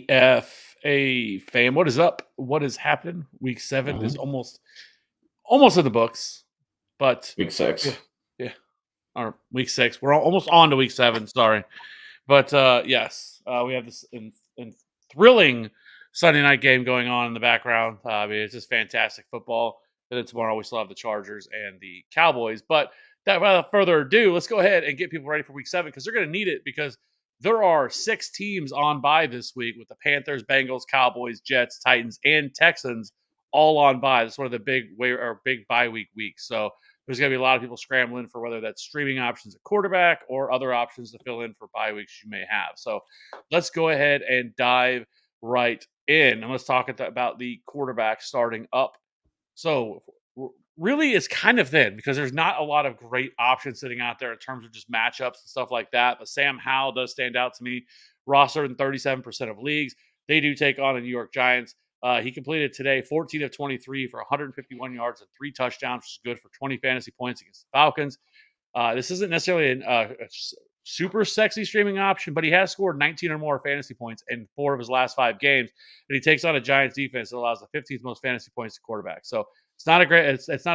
AFA fam, what is up? What is happening? Week 7 is Mhm. almost in the books, but Week yeah, 6. yeah, or week 6. We're almost on to week 7, sorry. But, yes, we have this thrilling Sunday night game going on in the background. I mean, it's just fantastic football. And then tomorrow we still have the Chargers and the Cowboys. But that without further ado, let's go ahead and get people ready for week 7 because they're going to need it because there are 6 teams on bye this week with the Panthers, Bengals, Cowboys, Jets, Titans, and Texans all on bye. That's one of the big bye weeks. So there's going to be a lot of people scrambling for whether that's streaming options at quarterback or other options to fill in for bye weeks you may have. So let's go ahead and dive right in. And let's talk about the quarterback starting up. So really, it's kind of thin because there's not a lot of great options sitting out there in terms of just matchups and stuff like that. But Sam Howell does stand out to me. Rostered in 37% of leagues. They do take on the New York Giants. He completed today 14 of 23 for 151 yards and 3 touchdowns, which is good for 20 fantasy points against the Falcons. This isn't necessarily a super sexy streaming option, but he has scored 19 or more fantasy points in 4 of his last 5 games. And he takes on a Giants defense that allows the 15th most fantasy points to quarterback. So it's not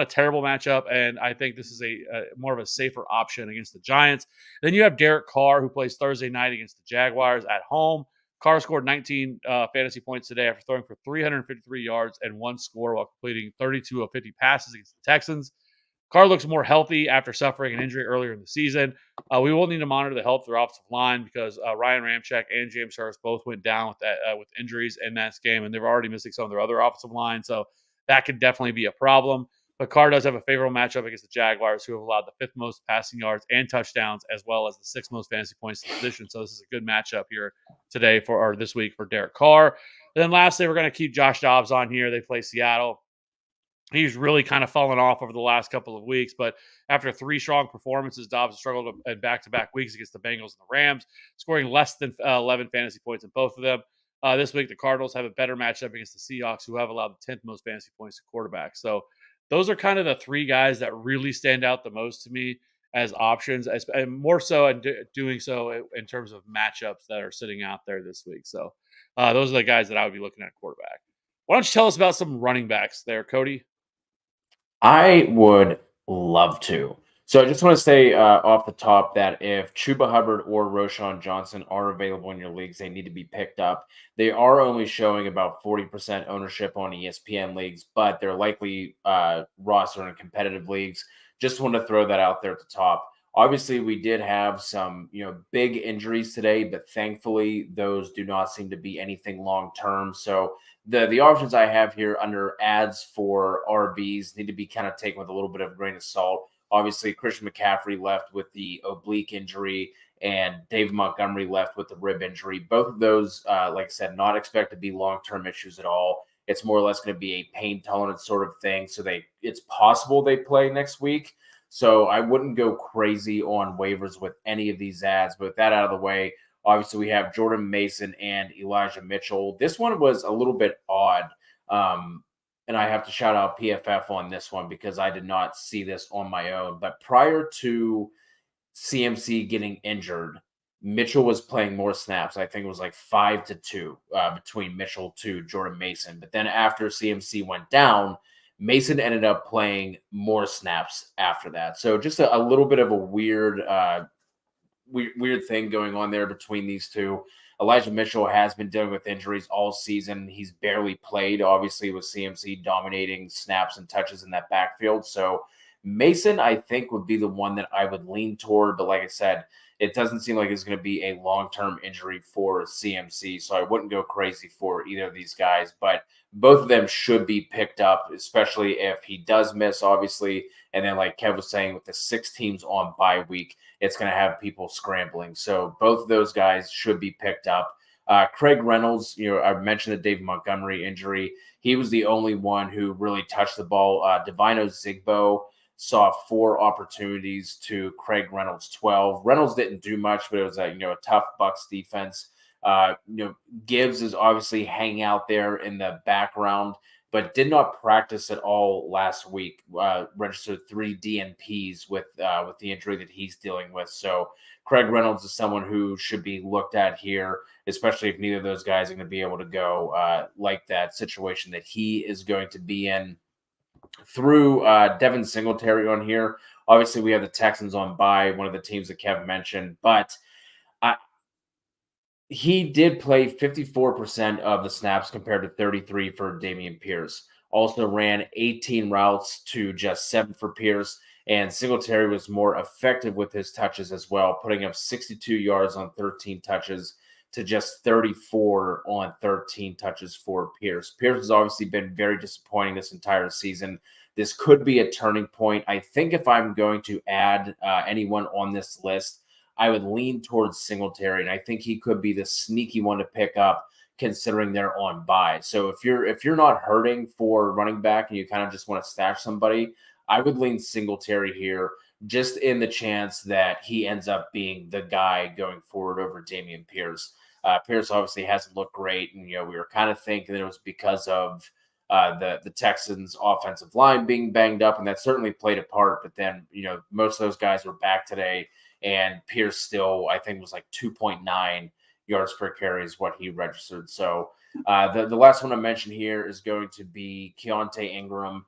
a terrible matchup, and I think this is a more of a safer option against the Giants. Then you have Derek Carr, who plays Thursday night against the Jaguars at home. Carr scored 19 fantasy points today after throwing for 353 yards and 1 score while completing 32 of 50 passes against the Texans. Carr looks more healthy after suffering an injury earlier in the season. We will need to monitor the health of their offensive line because Ryan Ramczyk and James Hurst both went down with injuries in that game, and they're already missing some of their other offensive line. So that could definitely be a problem. But Carr does have a favorable matchup against the Jaguars, who have allowed the 5th most passing yards and touchdowns, as well as the 6th most fantasy points in the position. So this is a good matchup here today or this week for Derek Carr. And then lastly, we're going to keep Josh Dobbs on here. They play Seattle. He's really kind of fallen off over the last couple of weeks, but after 3 strong performances, Dobbs struggled in back-to-back weeks against the Bengals and the Rams, scoring less than 11 fantasy points in both of them. This week, the Cardinals have a better matchup against the Seahawks, who have allowed the 10th most fantasy points to quarterback. So those are kind of the 3 guys that really stand out the most to me as options, and more so in doing so in terms of matchups that are sitting out there this week. So those are the guys that I would be looking at quarterback. Why don't you tell us about some running backs there, Cody? I would love to. So I just want to say off the top that if Chuba Hubbard or Roshan Johnson are available in your leagues, they need to be picked up. They are only showing about 40% ownership on ESPN leagues, but they're likely rostered in competitive leagues. Just want to throw that out there at the top. Obviously, we did have some, big injuries today, but thankfully those do not seem to be anything long term. So the options I have here under ads for RBs need to be kind of taken with a little bit of a grain of salt. Obviously, Christian McCaffrey left with the oblique injury, and Dave Montgomery left with the rib injury. Both of those, like I said, not expect to be long-term issues at all. It's more or less going to be a pain tolerance sort of thing. So it's possible they play next week. So I wouldn't go crazy on waivers with any of these ads. But with that out of the way, obviously we have Jordan Mason and Elijah Mitchell. This one was a little bit odd. And I have to shout out PFF on this one because I did not see this on my own. But prior to CMC getting injured, Mitchell was playing more snaps. I think it was like 5-2 between Mitchell to Jordan Mason. But then after CMC went down, Mason ended up playing more snaps after that. So just a little bit of a weird thing going on there between these two. Elijah Mitchell has been dealing with injuries all season. He's barely played, obviously, with CMC dominating snaps and touches in that backfield. So Mason, I think, would be the one that I would lean toward. But like I said, it doesn't seem like it's going to be a long-term injury for CMC. So I wouldn't go crazy for either of these guys. But both of them should be picked up, especially if he does miss, obviously. And then, like Kev was saying, with the 6 teams on bye week, it's going to have people scrambling. So both of those guys should be picked up. Craig Reynolds, I mentioned the Dave Montgomery injury. He was the only one who really touched the ball. Divino Zigbo saw 4 opportunities to Craig Reynolds 12. Reynolds didn't do much, but it was a tough Bucs defense. Gibbs is obviously hanging out there in the background. but did not practice at all last week. Registered 3 DNPs with the injury that he's dealing with. So Craig Reynolds is someone who should be looked at here, especially if neither of those guys are going to be able to go like that situation that he is going to be in. Through Devin Singletary on here. Obviously, we have the Texans on bye, one of the teams that Kevin mentioned, but I, he did play 54% of the snaps compared to 33 for Dameon Pierce. Also ran 18 routes to just 7 for Pierce, and Singletary was more effective with his touches as well, putting up 62 yards on 13 touches to just 34 on 13 touches for Pierce. Pierce has obviously been very disappointing this entire season. This could be a turning point. I think if I'm going to add anyone on this list, I would lean towards Singletary, and I think he could be the sneaky one to pick up considering they're on bye. So if you're not hurting for running back and you kind of just want to stash somebody, I would lean Singletary here, just in the chance that he ends up being the guy going forward over Dameon Pierce. Pierce obviously hasn't looked great, and we were kind of thinking that it was because of the Texans' offensive line being banged up, and that certainly played a part. But then most of those guys were back today, and Pierce still, I think, was like 2.9 yards per carry is what he registered. So the last one I mentioned here is going to be Keontae Ingram.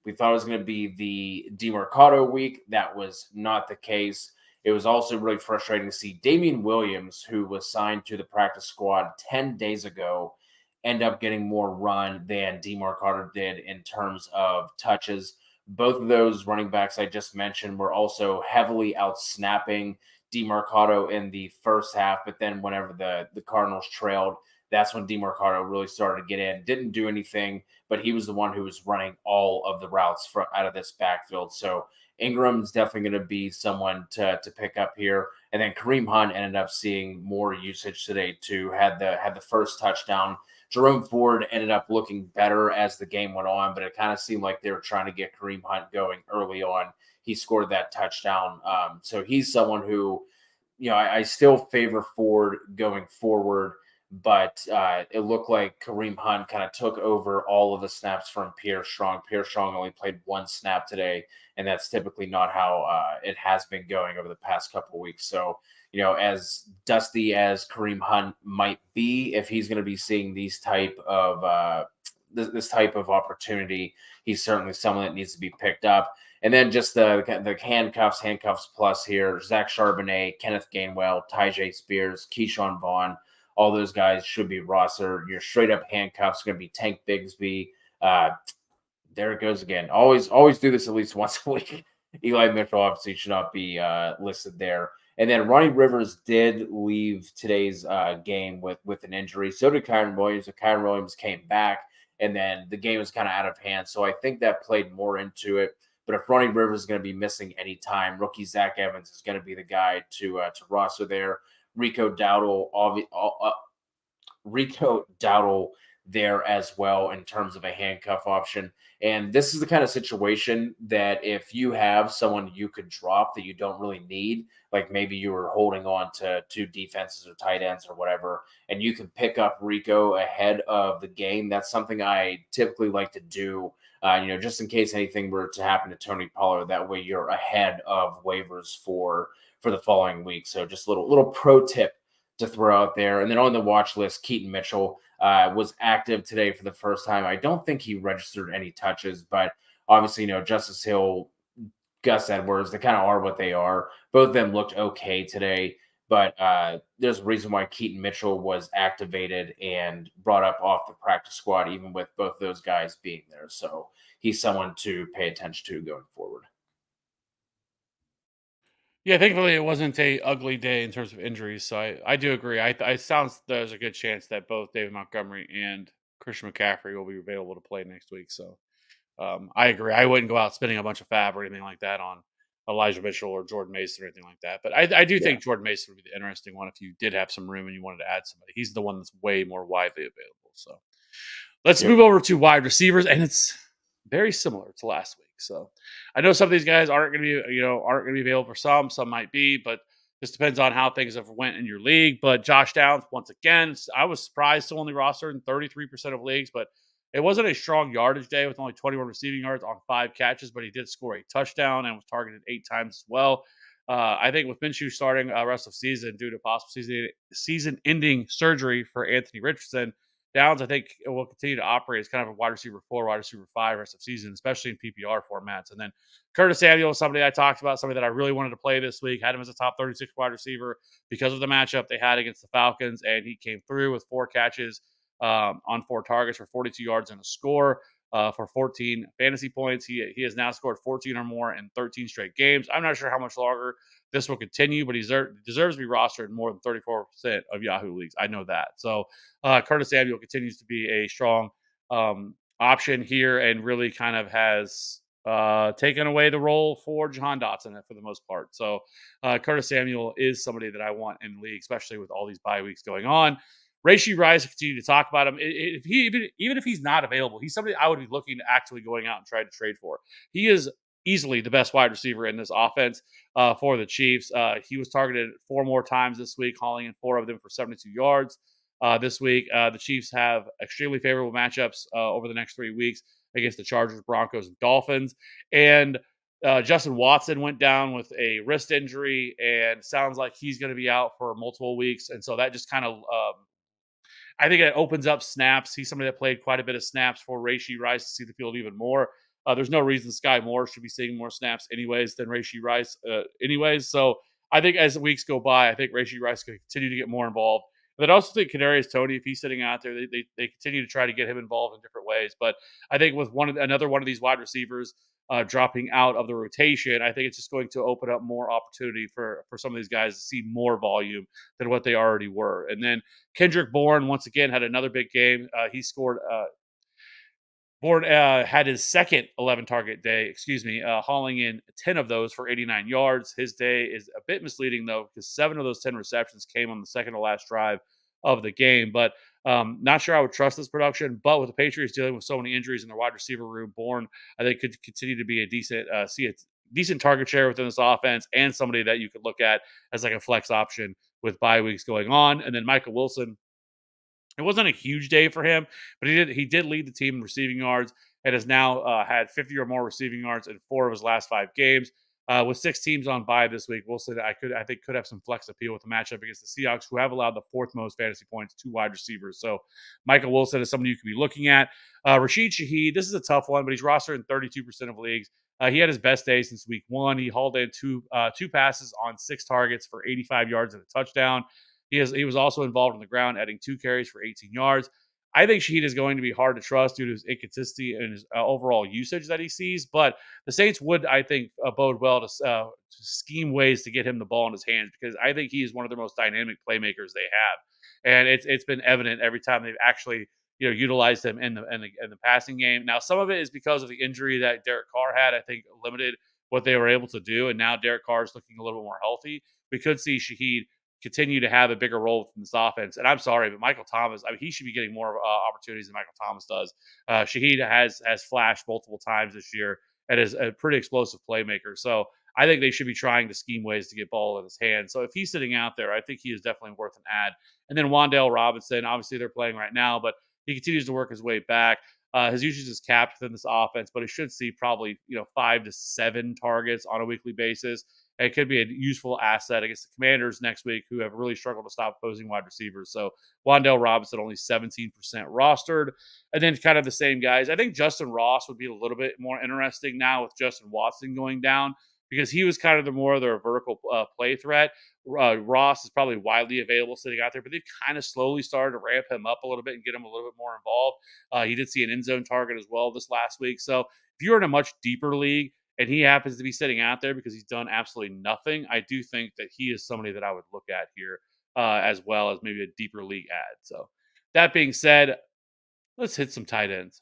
We thought it was going to be the DeMarcado week. That was not the case. It was also really frustrating to see Damian Williams, who was signed to the practice squad 10 days ago, end up getting more run than DeMarcado did in terms of touches. Both of those running backs I just mentioned were also heavily out-snapping DeMarcado in the first half, but then whenever the Cardinals trailed, that's when DeMarcado really started to get in. Didn't do anything, but he was the one who was running all of the routes out of this backfield. So Ingram's definitely going to be someone to pick up here. And then Kareem Hunt ended up seeing more usage today too. Had the first touchdown. Jerome Ford ended up looking better as the game went on, but it kind of seemed like they were trying to get Kareem Hunt going early on. He scored that touchdown. So he's someone who, I still favor Ford going forward, but it looked like Kareem Hunt kind of took over all of the snaps from Pierre Strong. Pierre Strong only played one snap today, and that's typically not how it has been going over the past couple of weeks. So, as dusty as Kareem Hunt might be, if he's going to be seeing these type of this type of opportunity, he's certainly someone that needs to be picked up. And then just the handcuffs plus here: Zach Charbonnet, Kenneth Gainwell, Tyjae Spears, Keyshawn Vaughn. All those guys should be rostered. Your straight up handcuffs are going to be Tank Bigsby. There it goes again. Always do this at least once a week. Eli Mitchell obviously should not be listed there. And then Ronnie Rivers did leave today's game with an injury. So did Kyron Williams. Kyron Williams came back, and then the game was kind of out of hand. So I think that played more into it. But if Ronnie Rivers is going to be missing any time, rookie Zach Evans is going to be the guy to roster there. Rico Dowdle there as well in terms of a handcuff option. And this is the kind of situation that if you have someone you could drop that you don't really need, like maybe you were holding on to two defenses or tight ends or whatever, and you can pick up Rico ahead of the game, that's something I typically like to do, just in case anything were to happen to Tony Pollard. That way you're ahead of waivers for the following week. So just a little pro tip to throw out there. And then on the watch list, Keaton Mitchell was active today for the first time. I don't think he registered any touches, but obviously, Justice Hill, Gus Edwards, they kind of are what they are. Both of them looked okay today, but there's a reason why Keaton Mitchell was activated and brought up off the practice squad, even with both those guys being there. So he's someone to pay attention to going forward. Yeah, thankfully it wasn't a ugly day in terms of injuries. So I do agree. I sounds there's a good chance that both David Montgomery and Christian McCaffrey will be available to play next week. So I agree. I wouldn't go out spending a bunch of fab or anything like that on Elijah Mitchell or Jordan Mason or anything like that. But I do Yeah. think Jordan Mason would be the interesting one if you did have some room and you wanted to add somebody. He's the one that's way more widely available. So let's Yep. move over to wide receivers, and it's very similar to last week. So I know some of these guys aren't going to be, aren't going to be available for some. Some might be, but this depends on how things have went in your league. But Josh Downs, once again, I was surprised to only roster in 33% of leagues, but It wasn't a strong yardage day with only 21 receiving yards on 5 catches, but he did score a touchdown and was targeted 8 times as well. I think with Minshew starting rest of season due to possible season-ending surgery for Anthony Richardson, Downs I think will continue to operate as kind of a wide receiver 4, wide receiver 5 rest of season, especially in PPR formats. And then Curtis Samuel, somebody I talked about, somebody that I really wanted to play this week, had him as a top 36 wide receiver because of the matchup they had against the Falcons, and he came through with 4 catches on 4 targets for 42 yards and a score for 14 fantasy points. He has now scored 14 or more in 13 straight games. I'm not sure how much longer this will continue, but he deserves to be rostered in more than 34% of Yahoo leagues. I know that. So Curtis Samuel continues to be a strong option here and really kind of has taken away the role for Jahan Dotson for the most part. So Curtis Samuel is somebody that I want in the league, especially with all these bye weeks going on. Rashee Rice, continue to talk about him. If he even if he's not available, he's somebody I would be looking to actually going out and try to trade for. He is easily the best wide receiver in this offense for the Chiefs. He was targeted 4 more times this week, hauling in 4 of them for 72 yards. This week, the Chiefs have extremely favorable matchups over the next 3 weeks against the Chargers, Broncos, and Dolphins. And Justin Watson went down with a wrist injury and sounds like he's going to be out for multiple weeks. And so that just kind of I think it opens up snaps. He's somebody that played quite a bit of snaps for Rashee Rice to see the field even more. There's no reason Sky Moore should be seeing more snaps anyways than Rashee Rice anyways. So I think as the weeks go by, I think Rashee Rice can continue to get more involved. But I also think Kadarius Toney, if he's sitting out there, they continue to try to get him involved in different ways. But I think with another one of these wide receivers dropping out of the rotation, I think it's just going to open up more opportunity for some of these guys to see more volume than what they already were. And then Kendrick Bourne, once again, had another big game. He scored Bourne had his second 11-target day, hauling in 10 of those for 89 yards. His day is a bit misleading, though, because 7 of those 10 receptions came on the second to last drive of the game. But not sure I would trust this production. But with the Patriots dealing with so many injuries in their wide receiver room, Bourne, I think, could continue to be a decent target share within this offense and somebody that you could look at as like a flex option with bye weeks going on. And then Michael Wilson, it wasn't a huge day for him, but he did lead the team in receiving yards and has now had 50 or more receiving yards in 4 of his last 5 games. With 6 teams on bye this week, Wilson I think could have some flex appeal with the matchup against the Seahawks, who have allowed the 4th most fantasy points to wide receivers. So Michael Wilson is somebody you could be looking at. Rashid Shaheed, this is a tough one, but he's rostered in 32% of leagues. He had his best day since week 1. He hauled in two passes on 6 targets for 85 yards and a touchdown. He was also involved on the ground, adding 2 carries for 18 yards. I think Shaheed is going to be hard to trust due to his inconsistency and his overall usage that he sees. But the Saints would, I think, bode well to scheme ways to get him the ball in his hands, because I think he is one of the most dynamic playmakers they have, and it's been evident every time they've actually utilized him in the passing game. Now, some of it is because of the injury that Derek Carr had. I think limited what they were able to do, and now Derek Carr is looking a little bit more healthy. We could see Shaheed continue to have a bigger role in this offense. And I'm sorry, but Michael Thomas, I mean, he should be getting more opportunities than Michael Thomas does. Shaheed has flashed multiple times this year and is a pretty explosive playmaker. So I think they should be trying to scheme ways to get ball in his hands. So if he's sitting out there, I think he is definitely worth an ad. And then Wan'Dale Robinson, obviously they're playing right now, but he continues to work his way back. His usage is capped within this offense, but he should see probably 5 to 7 targets on a weekly basis. It could be a useful asset against the Commanders next week, who have really struggled to stop opposing wide receivers. So Wan'Dale Robinson only 17% rostered. And then kind of the same guys. I think Justin Ross would be a little bit more interesting now with Justin Watson going down, because he was kind of the vertical play threat. Ross is probably widely available sitting out there, but they've kind of slowly started to ramp him up a little bit and get him a little bit more involved. He did see an end zone target as well this last week. So if you're in a much deeper league and he happens to be sitting out there because he's done absolutely nothing, I do think that he is somebody that I would look at here as well as maybe a deeper league ad. So that being said, let's hit some tight ends.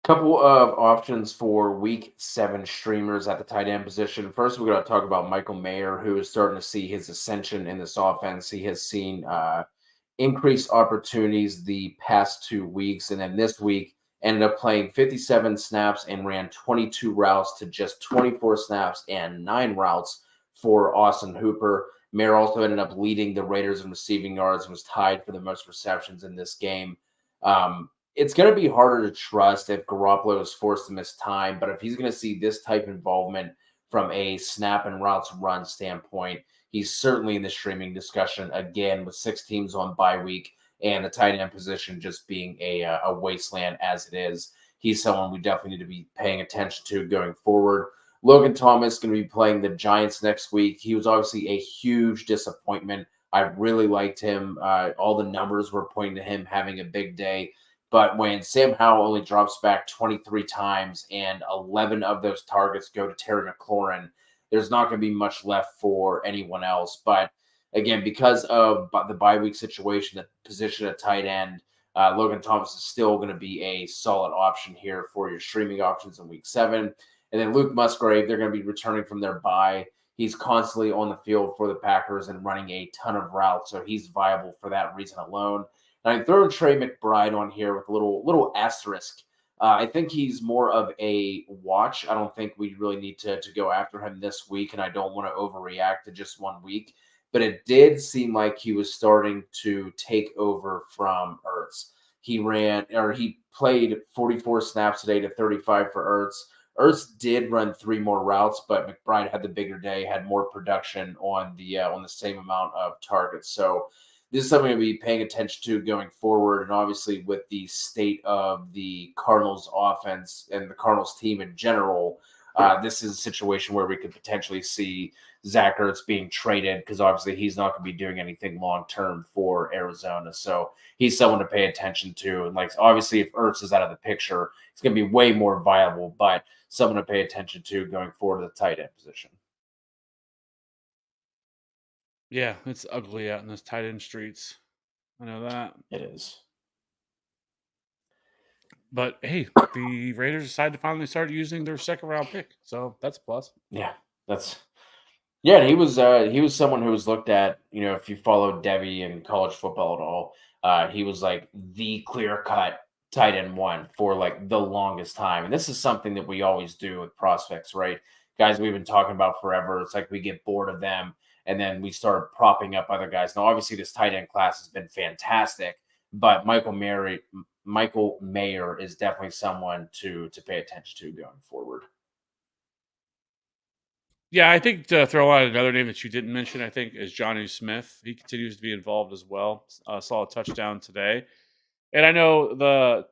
Couple of options for week 7 streamers at the tight end position. First, we're going to talk about Michael Mayer, who is starting to see his ascension in this offense. He has seen increased opportunities the past 2 weeks, and then this week ended up playing 57 snaps and ran 22 routes to just 24 snaps and 9 routes for Austin Hooper. Mayer also ended up leading the Raiders in receiving yards and was tied for the most receptions in this game. It's going to be harder to trust if Garoppolo is forced to miss time, but if he's going to see this type of involvement from a snap and routes run standpoint, he's certainly in the streaming discussion again with 6 teams on bye week and the tight end position just being a wasteland as it is. He's someone we definitely need to be paying attention to going forward. Logan Thomas going to be playing the Giants next week. He was obviously a huge disappointment. I really liked him. All the numbers were pointing to him having a big day. But when Sam Howell only drops back 23 times and 11 of those targets go to Terry McLaurin, there's not going to be much left for anyone else. But again, because of the bye week situation, the position at tight end, Logan Thomas is still going to be a solid option here for your streaming options in week 7. And then Luke Musgrave, they're going to be returning from their bye. He's constantly on the field for the Packers and running a ton of routes, so he's viable for that reason alone. And I'm throwing Trey McBride on here with a little asterisk. I think he's more of a watch. I don't think we really need to go after him this week, and I don't want to overreact to just 1 week. But it did seem like he was starting to take over from Ertz. He played 44 snaps today to 35 for Ertz. Ertz did run 3 more routes, but McBride had the bigger day, had more production on the same amount of targets. So this is something to be paying attention to going forward. And obviously, with the state of the Cardinals offense and the Cardinals team in general, this is a situation where we could potentially see Zach Ertz being traded because obviously he's not going to be doing anything long term for Arizona. So he's someone to pay attention to. And like obviously, if Ertz is out of the picture, it's going to be way more viable, but someone to pay attention to going forward to the tight end position. Yeah, it's ugly out in those tight end streets. I know that. It is. But hey, the Raiders decided to finally start using their second round pick. So that's a plus. Yeah, that's yeah. And he was someone who was looked at. If you followed Debbie in college football at all, he was like the clear cut tight end one for like the longest time. And this is something that we always do with prospects, right? Guys we've been talking about forever. It's like we get bored of them, and then we start propping up other guys. Now, obviously, this tight end class has been fantastic, but Michael Mayer is definitely someone to pay attention to going forward. Yeah, I think to throw out another name that you didn't mention, I think, is Johnny Smith. He continues to be involved as well. Saw a touchdown today. And I know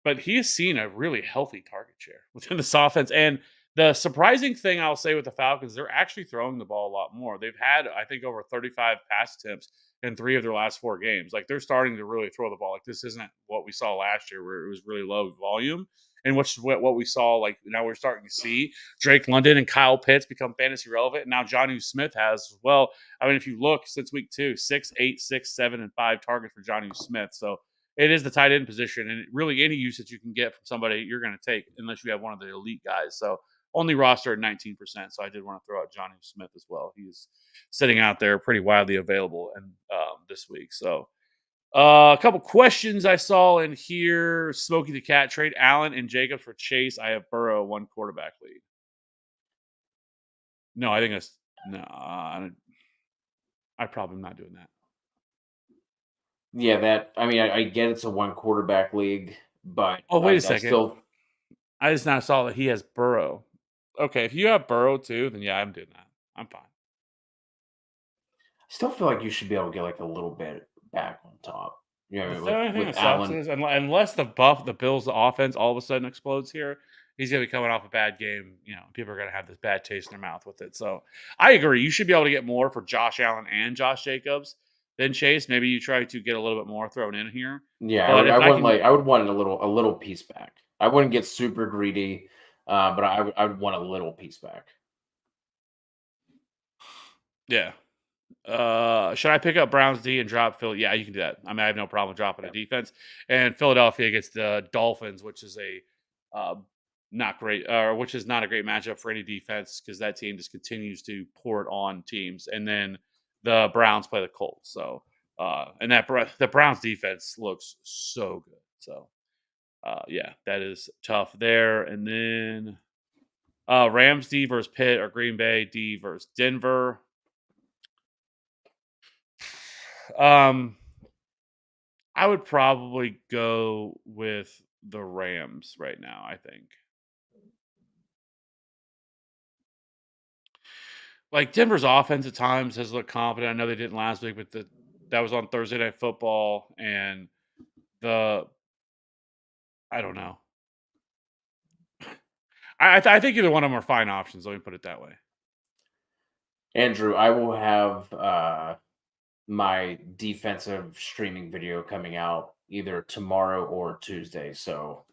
but he has seen a really healthy target share within this offense. And the surprising thing I'll say with the Falcons, they're actually throwing the ball a lot more. They've had, I think, over 35 pass attempts in 3 of their last 4 games. Like they're starting to really throw the ball. Like this isn't what we saw last year where it was really low volume. And what we saw, like now we're starting to see Drake London and Kyle Pitts become fantasy relevant. And now Johnny Smith has as well. I mean, if you look since week 2, 6, 8, 6, 7, and 5 targets for Johnny Smith. So it is the tight end position, and really any usage you can get from somebody you're going to take, unless you have one of the elite guys. So only roster at 19%. So I did want to throw out Johnny Smith as well. He's sitting out there pretty widely available and this week. So a couple questions I saw in here: Smokey the Cat, trade Allen and Jacobs for Chase. I have Burrow 1 quarterback lead. No, I think that's no. I probably am not doing that. Yeah, I get it's a 1 quarterback league, but Oh, wait a I second. still I just now saw that he has Burrow. Okay, if you have Burrow too, then yeah, I'm doing that. I'm fine. feel like you should be able to get like a little bit back on top. The With only thing that sucks Allen. is unless the Bills' offense all of a sudden explodes here, he's gonna be coming off a bad game. People are gonna have this bad taste in their mouth with it. So I agree. You should be able to get more for Josh Allen and Josh Jacobs than Chase. Maybe you try to get a little bit more thrown in here. Yeah, But if I can, I would want a little piece back. I wouldn't get super greedy, but I would want a little piece back. yeah. Should I pick up Browns D and drop Philly? Yeah, you can do that. I mean, I have no problem dropping a defense. And Philadelphia gets the Dolphins, which is a uh, not great, which is not a great matchup for any defense because that team just continues to pour it on teams. And then the Browns play the Colts. So, and the Browns defense looks so good. So, yeah, that is tough there. And then Rams D versus Pitt or Green Bay D versus Denver. I would probably go with the Rams right now, I think. Like, Denver's offense at times has looked competent. I know they didn't last week, but that was on Thursday Night Football, and the I don't know. I think either one of them are fine options, let me put it that way. Andrew, I will have my defensive streaming video coming out either tomorrow or Tuesday. So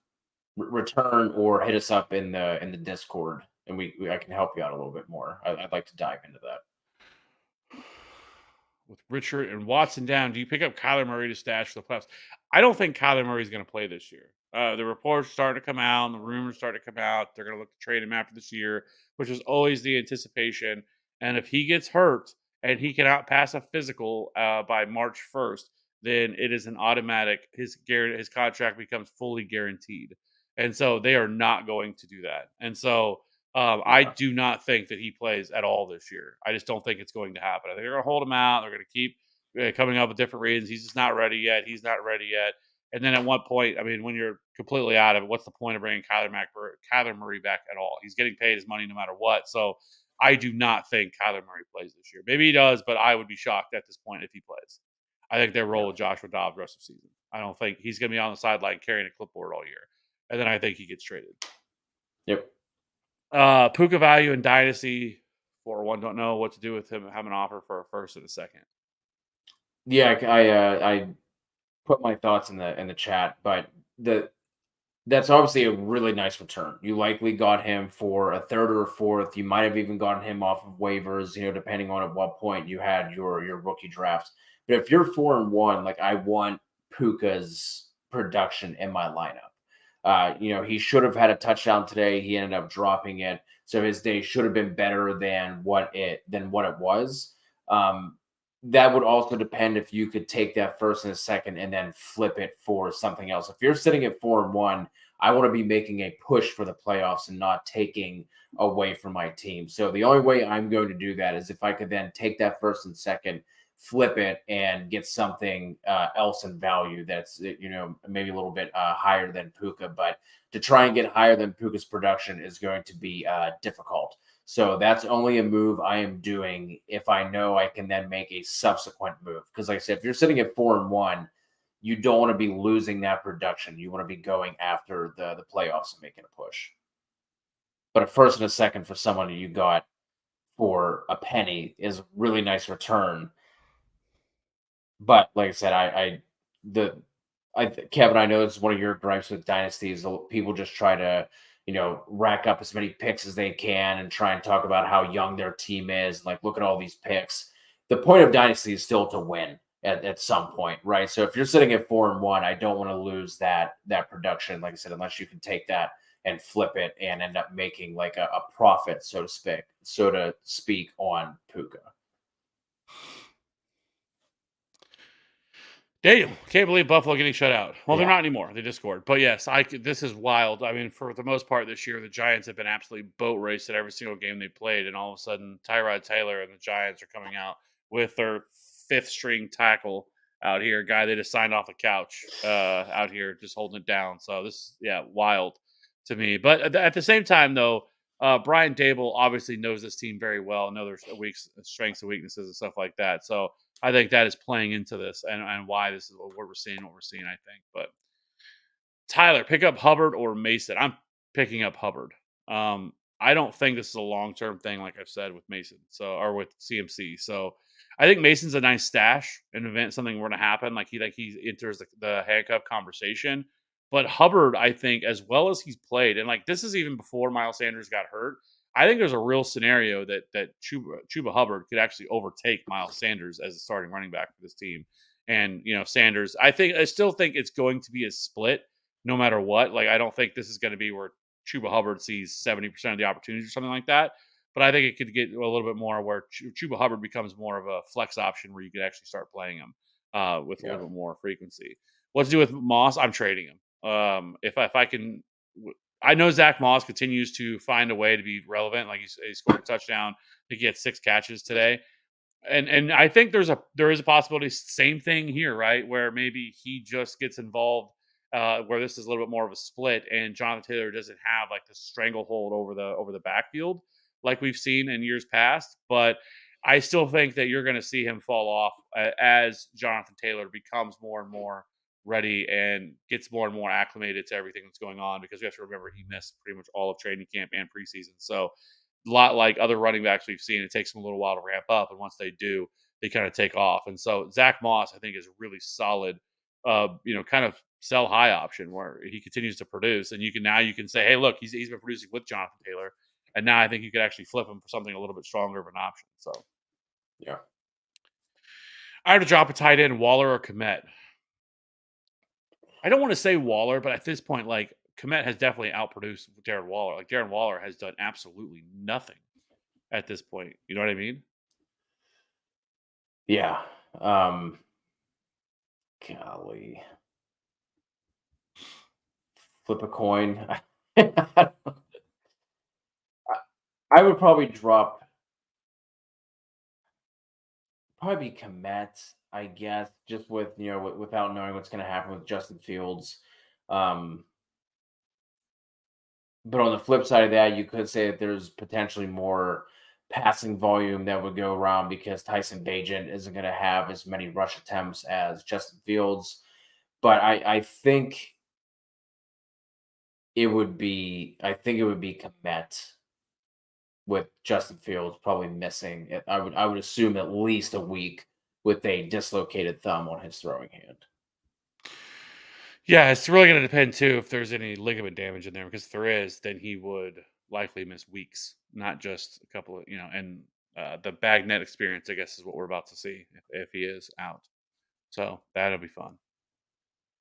return or hit us up in the Discord, and I can help you out a little bit more. I'd like to dive into that. With Richard and Watson down, do you pick up Kyler Murray to stash for the playoffs? I don't think Kyler Murray is going to play this year. The reports starting to come out, and the rumors starting to come out. They're going to look to trade him after this year, which is always the anticipation. And if he gets hurt and he cannot pass a physical by March 1st, then it is an automatic. His contract becomes fully guaranteed, and so they are not going to do that. And so I Yeah. do not think that he plays at all this year. I just don't think it's going to happen. I think they're going to hold him out. They're going to keep coming up with different reasons. He's just not ready yet. He's not ready yet. And then at one point, I mean, when you're completely out of it, what's the point of bringing Kyler Murray back at all? He's getting paid his money no matter what. So I do not think Kyler Murray plays this year. Maybe he does, but I would be shocked at this point if he plays. I think they roll Yeah. with Joshua Dobbs the rest of the season. I don't think he's going to be on the sideline carrying a clipboard all year. And then I think he gets traded. Yep. Puka value in Dynasty. 401 don't know what to do with him. Have an offer for a first and a second. Yeah, I put my thoughts in the chat, but the that's obviously a really nice return. You likely got him for a third or a fourth. You might have even gotten him off of waivers, depending on at what point you had your rookie drafts. But if you're 4-1, like I want Puka's production in my lineup. He should have had a touchdown today. He ended up dropping it, so his day should have been better than what it was. That would also depend if you could take that first and a second and then flip it for something else. If you're sitting at 4-1, I want to be making a push for the playoffs and not taking away from my team. So the only way I'm going to do that is if I could then take that first and second, flip it, and get something else in value that's maybe a little bit higher than Puka. But to try and get higher than Puka's production is going to be difficult. So that's only a move I am doing if I know I can then make a subsequent move. Because like I said, if you're sitting at 4-1, you don't want to be losing that production. You want to be going after the playoffs and making a push. But a first and a second for someone you got for a penny is a really nice return. But like I said, Kevin, I know this is one of your gripes with dynasties. People just try to rack up as many picks as they can and try and talk about how young their team is. Like, look at all these picks. The point of dynasty is still to win at some point, right? So if you're sitting at 4-1, I don't want to lose that production, like I said, unless you can take that and flip it and end up making like a profit, so to speak, on Puka. Damn, can't believe Buffalo getting shut out. Well, they're Yeah. not anymore. They just scored. But yes, this is wild. I mean, for the most part this year, the Giants have been absolutely boat raced at every single game they played, and all of a sudden, Tyrod Taylor and the Giants are coming out with their fifth string tackle out here, guy they just signed off the couch out here, just holding it down. So this, yeah, wild to me. But at the same time, though, Brian Dable obviously knows this team very well, know their strengths and weaknesses and stuff like that. So I think that is playing into this and why this is what we're seeing, I think. But Tyler, pick up Hubbard or Mason. I'm picking up Hubbard. I don't think this is a long term thing, like I've said with Mason, or with CMC. So I think Mason's a nice stash in event something were to happen, like he enters the handcuff conversation. But Hubbard, I think, as well as he's played, and like this is even before Miles Sanders got hurt. I think there's a real scenario that Chuba Hubbard could actually overtake Miles Sanders as a starting running back for this team. And Sanders, I still think it's going to be a split no matter what. Like, I don't think this is going to be where Chuba Hubbard sees 70% of the opportunities or something like that. But I think it could get a little bit more where Chuba Hubbard becomes more of a flex option where you could actually start playing him with a Yeah. little bit more frequency. What to do with Moss? I'm trading him. If I can, I know Zach Moss continues to find a way to be relevant. Like he scored a touchdown. I think he had 6 catches today. And I think there is a possibility, same thing here, right? Where maybe he just gets involved, where this is a little bit more of a split, and Jonathan Taylor doesn't have like the stranglehold over the backfield like we've seen in years past. But I still think that you're going to see him fall off as Jonathan Taylor becomes more and more ready and gets more and more acclimated to everything that's going on. Because we have to remember he missed pretty much all of training camp and preseason, so a lot like other running backs we've seen, it takes them a little while to ramp up, and once they do, they kind of take off. And so Zach Moss, I think, is a really solid, kind of sell high option where he continues to produce, and you can say, hey, look, he's been producing with Jonathan Taylor, and now I think you could actually flip him for something a little bit stronger of an option. So Yeah. I have to drop a tight end, Waller or Komet. I don't want to say Waller, but at this point, like Komet has definitely outproduced Darren Waller. Like Darren Waller has done absolutely nothing at this point. You know what I mean? Yeah. Golly. Flip a coin. I would probably drop probably be Komet, I guess, just with without knowing what's going to happen with Justin Fields. Um, but on the flip side of that, you could say that there's potentially more passing volume that would go around because Tyson Bagent isn't going to have as many rush attempts as Justin Fields. But I think it would be Komet with Justin Fields probably missing. I would assume at least a week with a dislocated thumb on his throwing hand. Yeah, it's really going to depend too if there's any ligament damage in there, because if there is, then he would likely miss weeks, not just a couple of, and the bag net experience, I guess, is what we're about to see if he is out. So that'll be fun.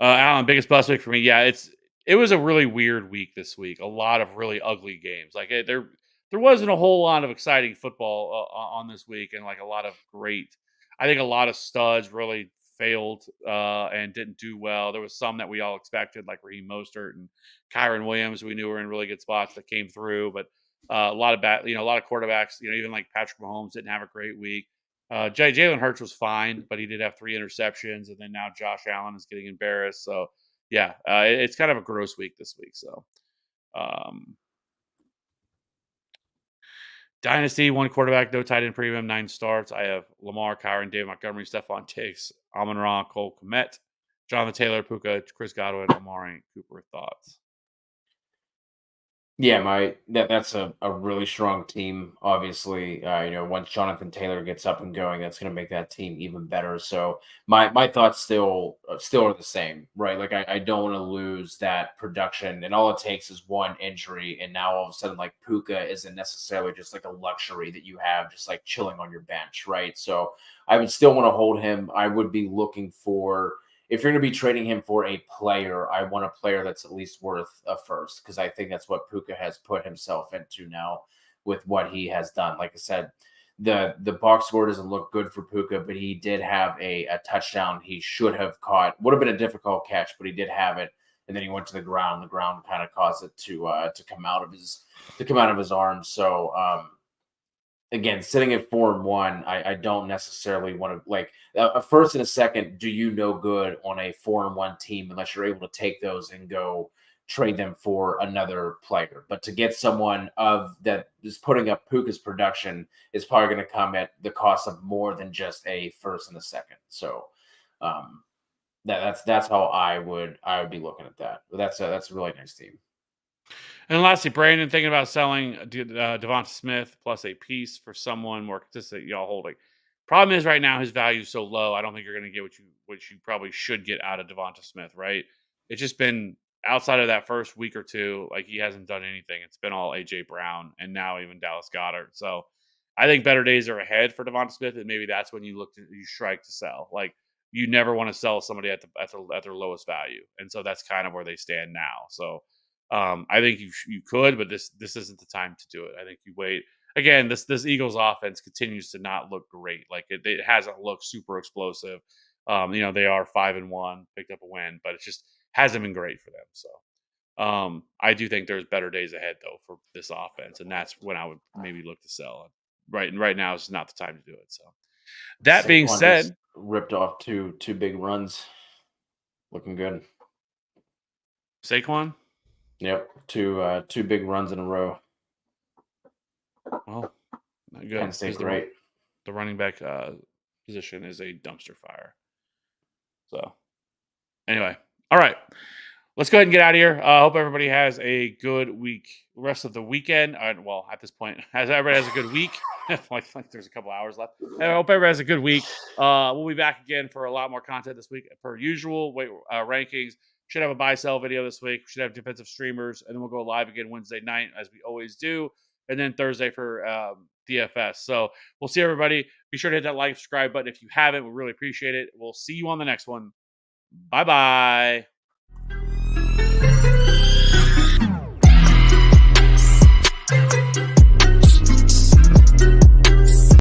Alan, biggest bust week for me. Yeah, it was a really weird week this week. A lot of really ugly games. Like there wasn't a whole lot of exciting football on this week, and like a lot of great. I think a lot of studs really failed and didn't do well. There was some that we all expected, like Raheem Mostert and Kyron Williams. We knew were in really good spots that came through, but a lot of a lot of quarterbacks. Even like Patrick Mahomes didn't have a great week. Jalen Hurts was fine, but he did have 3 interceptions, and then now Josh Allen is getting embarrassed. So, yeah, it's kind of a gross week this week. So, um, Dynasty, one quarterback, no tight end premium, 9 starts. I have Lamar, Kyron, David Montgomery, Stephon Diggs, Amon Ra, Cole Kmet, Jonathan Taylor, Puka, Chris Godwin, Amari Cooper. Thoughts? Yeah, that's a really strong team. Obviously, once Jonathan Taylor gets up and going, that's going to make that team even better. So my thoughts still are the same, right? Like I don't want to lose that production, and all it takes is one injury, and now all of a sudden, like Puka isn't necessarily just like a luxury that you have just like chilling on your bench, right? So I would still want to hold him. I would be looking for if you're going to be trading him for a player, I want a player that's at least worth a first because I think that's what Puka has put himself into now with what he has done. Like I said, the box score doesn't look good for Puka, but he did have a touchdown he should have caught. Would have been a difficult catch, but he did have it. And then he went to the ground. The ground kind of caused it to come out of his arms. So again, sitting at 4-1, I don't necessarily want to like a first and a second. Do you no good on a 4-1 team unless you're able to take those and go trade them for another player? But to get someone of that is putting up Puka's production is probably going to come at the cost of more than just a first and a second. So um, that's how I would be looking at that. But that's a really nice team. And lastly, Brandon, thinking about selling Devonta Smith plus a piece for someone more consistent y'all holding. Problem is right now his value is so low. I don't think you're going to get what you probably should get out of Devonta Smith. Right? It's just been outside of that first week or two, like he hasn't done anything. It's been all AJ Brown and now even Dallas Goddard. So I think better days are ahead for Devonta Smith, and maybe that's when you strike to sell. Like you never want to sell somebody at their lowest value, and so that's kind of where they stand now. So I think you could, but this isn't the time to do it. I think you wait. Again, this Eagles offense continues to not look great. Like it hasn't looked super explosive. They are 5-1, picked up a win, but it just hasn't been great for them. So I do think there's better days ahead though for this offense, and that's when I would maybe look to sell. Right, and right now is not the time to do it. So That being Saquon just said, ripped off two big runs. Looking good. Saquon, Yep, two big runs in a row. well, not Penn good State because great. the running back position is a dumpster fire. So anyway, all right. Let's go ahead and get out of here. I hope everybody has a good week, rest of the weekend. Well, at this point, as everybody has a good week. like there's a couple hours left. I hope everybody has a good week. We'll be back again for a lot more content this week, per usual. Rankings should have a buy sell video this week. Should have defensive streamers, and then we'll go live again Wednesday night as we always do, and then Thursday for DFS. So we'll see everybody. Be sure to hit that like, subscribe button if you haven't. We really appreciate it. We'll see you on the next one. Bye bye.